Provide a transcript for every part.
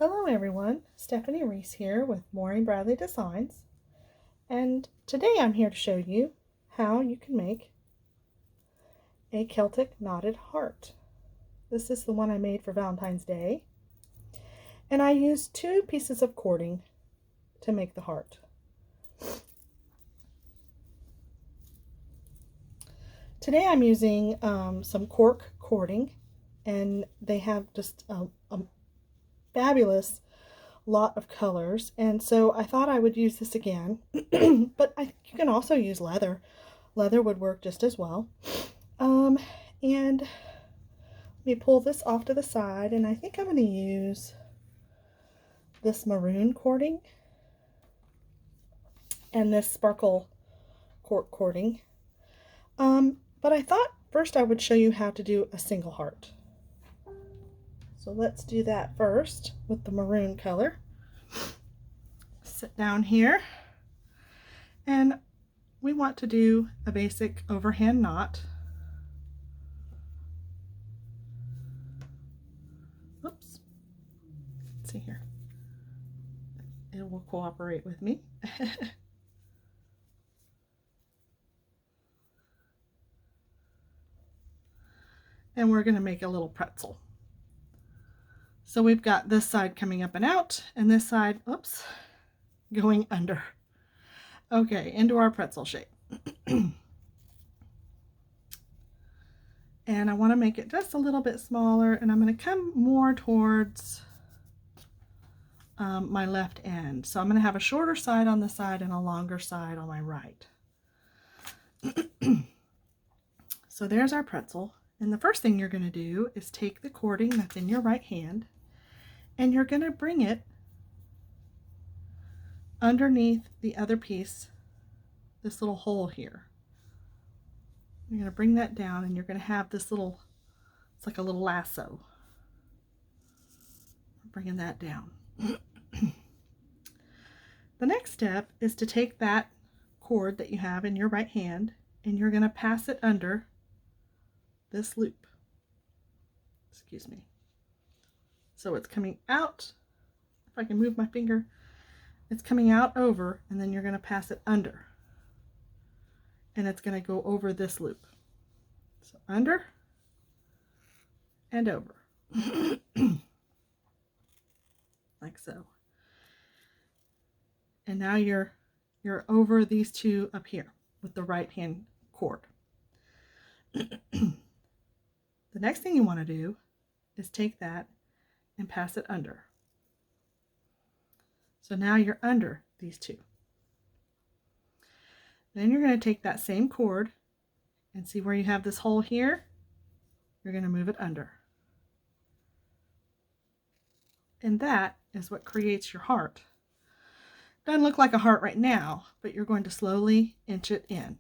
Hello everyone, Stephanie Reese here with Maureen Bradley Designs, and today I'm here to show you how you can make a Celtic knotted heart. This is the one I made for Valentine's Day, and I used 2 pieces of cording to make the heart. Today I'm using some cork cording, and they have just a fabulous lot of colors, and so I thought I would use this again. But I think you can also use leather. Leather would work just as well. And let me pull this off to the side, and I think I'm going to use this maroon cording and this sparkle cork cording. But I thought first I would show you how to do a single heart. So let's do that first with the maroon color. Sit down here, and we want to do a basic overhand knot. Oops, let's see here. It will cooperate with me. And we're going to make a little pretzel. So we've got this side coming up and out, and this side, oops, going under. Okay, into our pretzel shape. And I want to make it just a little bit smaller, and I'm going to come more towards my left end. So I'm going to have a shorter side on the side and a longer side on my right. So there's our pretzel. And the first thing you're going to do is take the cording that's in your right hand, and you're going to bring it underneath the other piece, this little hole here. You're going to bring that down, and you're going to have this little, it's like a little lasso. Bringing that down. The next step is to take that cord that you have in your right hand, and you're going to pass it under this loop. Excuse me. So it's coming out. If I can move my finger, it's coming out over, and then you're going to pass it under, and it's going to go over this loop. So under and over. Like so. And now you're over these two up here with the right hand cord. The next thing you want to do is take that and pass it under. So now you're under these two. Then you're going to take that same cord, and see where you have this hole here? You're going to move it under. And that is what creates your heart. Doesn't look like a heart right now, but you're going to slowly inch it in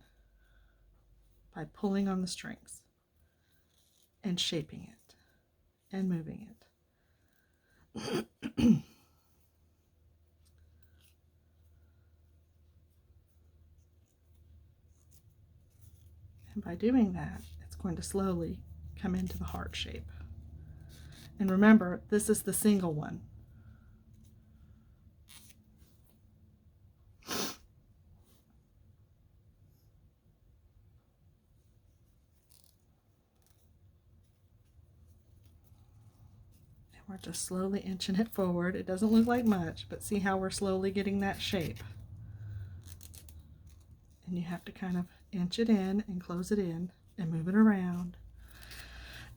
by pulling on the strings and shaping it and moving it. And by doing that, it's going to slowly come into the heart shape. And remember, this is the single one. We're just slowly inching it forward. It doesn't look like much, but see how we're slowly getting that shape. And you have to kind of inch it in and close it in and move it around.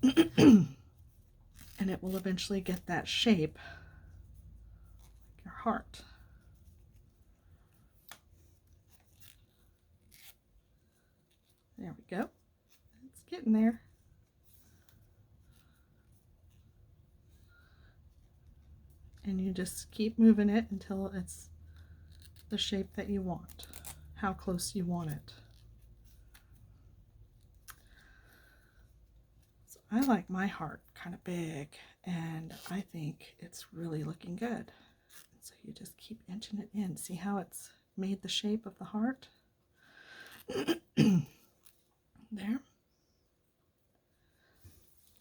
And it will eventually get that shape, like your heart. There we go. It's getting there. And you just keep moving it until it's the shape that you want, how close you want it. So I like my heart kind of big, and I think it's really looking good. So you just keep inching it in. See how it's made the shape of the heart? There.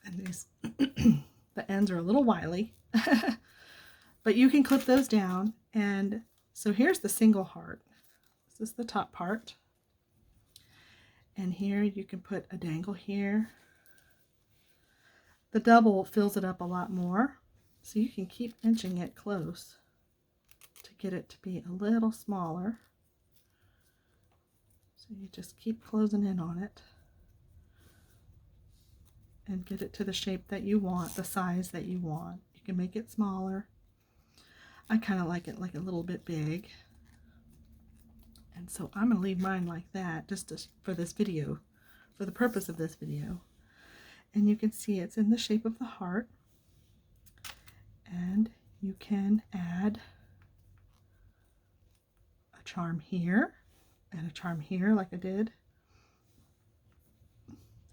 And these, the ends are a little wily. But you can clip those down. And so here's the single heart. This is the top part. And here you can put a dangle here. The double fills it up a lot more, so you can keep inching it close to get it to be a little smaller. So you just keep closing in on it and get it to the shape that you want, the size that you want. You can make it smaller. I kind of like it like a little bit big. And so I'm going to leave mine like that for this video, for the purpose of this video. And you can see it's in the shape of the heart. And you can add a charm here and a charm here like I did.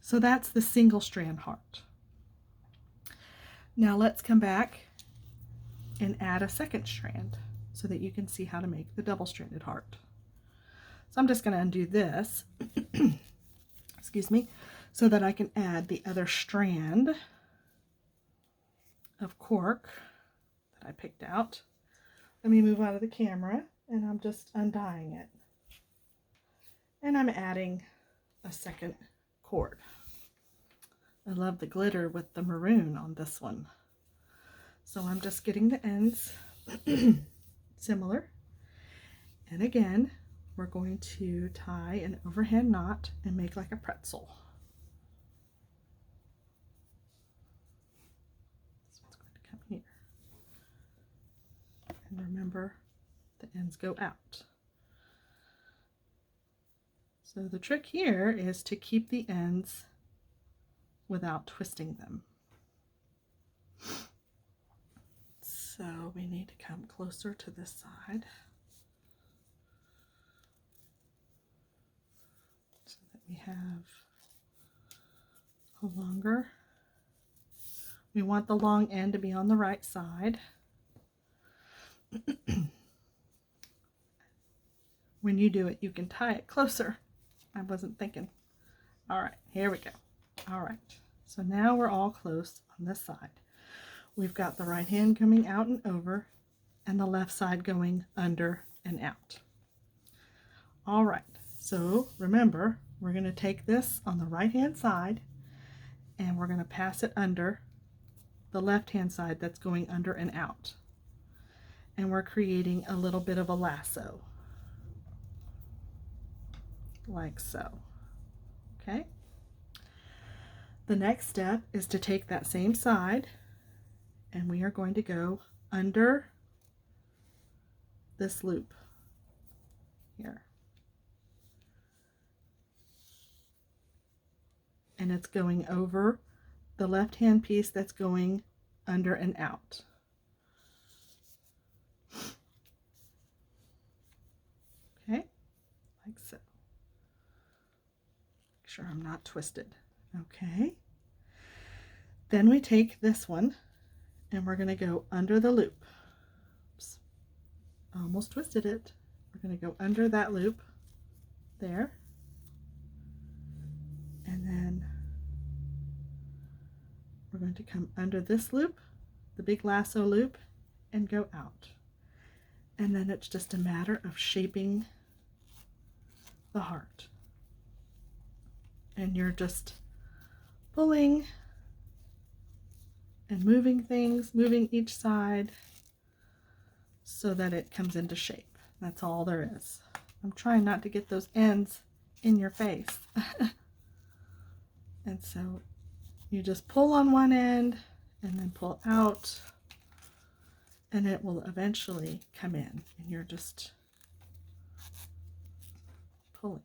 So that's the single strand heart. Now let's come back and add a second strand so that you can see how to make the double-stranded heart. So I'm just going to undo this, excuse me, so that I can add the other strand of cork that I picked out. Let me move out of the camera, and I'm just undying it. And I'm adding a second cord. I love the glitter with the maroon on this one. So I'm just getting the ends similar. And again, we're going to tie an overhand knot and make like a pretzel. This one's going to come here. And remember, the ends go out. So the trick here is to keep the ends without twisting them. So we need to come closer to this side so that we have a longer. We want the long end to be on the right side. When you do it, you can tie it closer. I wasn't thinking. All right, here we go. All right, so now we're all close on this side. We've got the right hand coming out and over, and the left side going under and out. All right, so remember, we're going to take this on the right hand side, and we're going to pass it under the left hand side that's going under and out. And we're creating a little bit of a lasso, like so. Okay. The next step is to take that same side, and we are going to go under this loop here. And it's going over the left hand piece that's going under and out. Okay, like so. Make sure I'm not twisted. Okay. Then we take this one and we're going to go under the loop. Oops. Almost twisted it. We're going to go under that loop there. And then we're going to come under this loop, the big lasso loop, and go out. And then it's just a matter of shaping the heart. And you're just pulling and moving things, moving each side so that it comes into shape. That's all there is. I'm trying not to get those ends in your face. And so you just pull on one end and then pull out, and it will eventually come in, and you're just pulling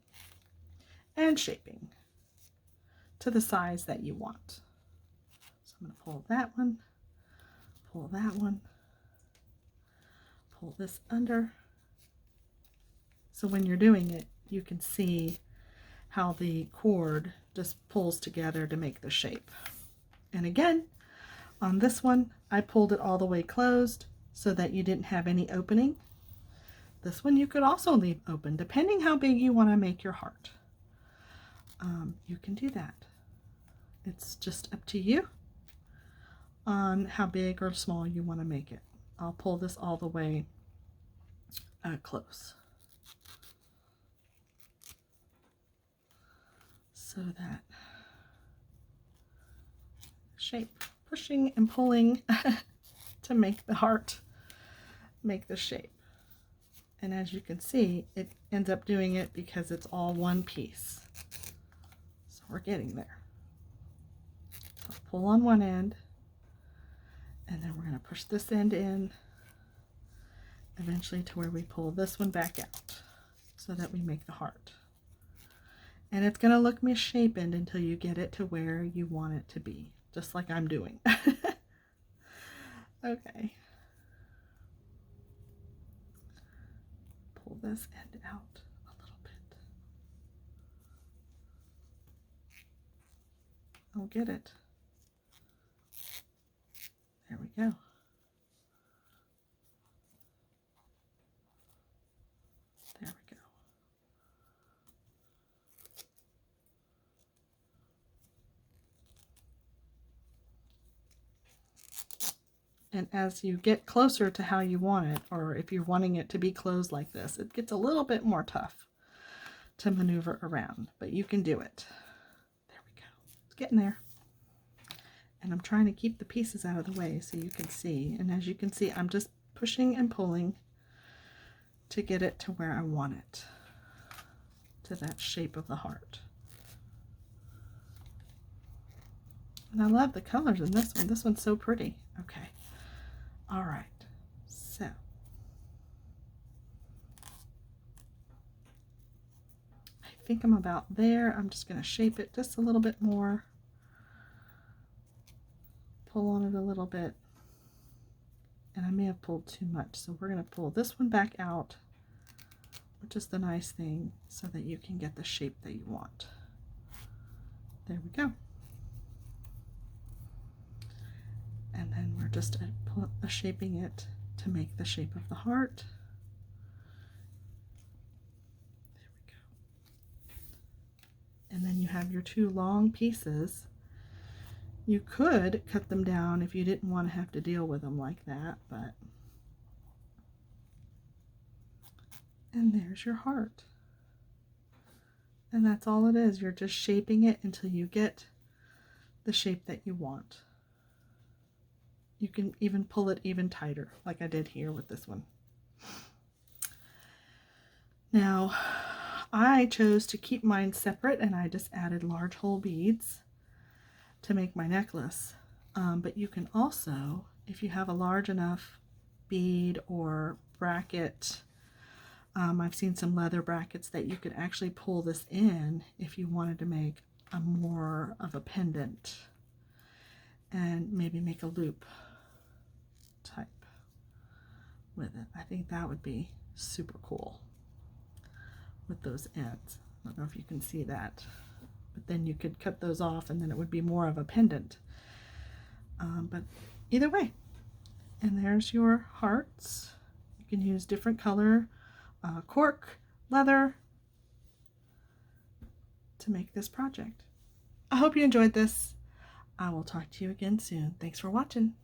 and shaping to the size that you want. So I'm going to pull that one, pull that one, pull this under. So when you're doing it, you can see how the cord just pulls together to make the shape. And again, on this one, I pulled it all the way closed so that you didn't have any opening. This one you could also leave open, depending how big you want to make your heart. You can do that. It's just up to you on how big or small you want to make it. I'll pull this all the way close so that shape, pushing and pulling to make the heart make the shape. And as you can see, it ends up doing it because it's all one piece. So we're getting there. So pull on one end, and then we're going to push this end in eventually to where we pull this one back out so that we make the heart. And it's going to look misshapen until you get it to where you want it to be, just like I'm doing. Okay. Pull this end out a little bit. I'll get it. There we go. There we go. And as you get closer to how you want it, or if you're wanting it to be closed like this, it gets a little bit more tough to maneuver around, but you can do it. There we go. It's getting there. And I'm trying to keep the pieces out of the way so you can see. And as you can see, I'm just pushing and pulling to get it to where I want it, to that shape of the heart. And I love the colors in this one. This one's so pretty. Okay. All right. So I think I'm about there. I'm just going to shape it just a little bit more. Pull on it a little bit. And I may have pulled too much. So we're going to pull this one back out, which is the nice thing, so that you can get the shape that you want. There we go. And then we're just shaping it to make the shape of the heart. There we go. And then you have your two long pieces. You could cut them down if you didn't want to have to deal with them like that, but... And there's your heart. And that's all it is. You're just shaping it until you get the shape that you want. You can even pull it even tighter, like I did here with this one. Now, I chose to keep mine separate, and I just added large hole beads to make my necklace. But you can also, if you have a large enough bead or bracket, I've seen some leather brackets that you could actually pull this in if you wanted to make a more of a pendant and maybe make a loop type with it. I think that would be super cool with those ends. I don't know if you can see that, but then you could cut those off and then it would be more of a pendant. But either way, and there's your hearts. You can use different color cork, leather to make this project. I hope you enjoyed this. I will talk to you again soon. Thanks for watching.